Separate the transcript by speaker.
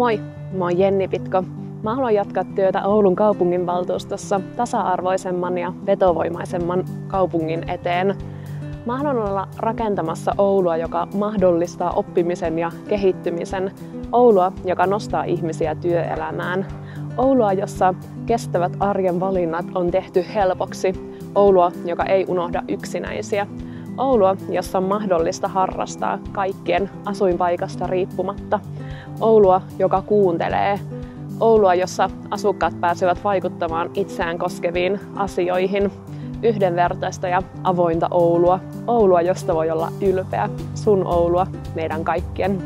Speaker 1: Moi, mä oon Jenni Pitko. Mä haluan jatkaa työtä Oulun kaupunginvaltuustossa tasa-arvoisemman ja vetovoimaisemman kaupungin eteen. Mä haluan olla rakentamassa Oulua, joka mahdollistaa oppimisen ja kehittymisen. Oulua, joka nostaa ihmisiä työelämään. Oulua, jossa kestävät arjen valinnat on tehty helpoksi. Oulua, joka ei unohda yksinäisiä. Oulua, jossa on mahdollista harrastaa kaikkien asuinpaikasta riippumatta. Oulua, joka kuuntelee. Oulua, jossa asukkaat pääsevät vaikuttamaan itseään koskeviin asioihin. Yhdenvertaista ja avointa Oulua. Oulua, josta voi olla ylpeä. Sun Oulua, meidän kaikkien.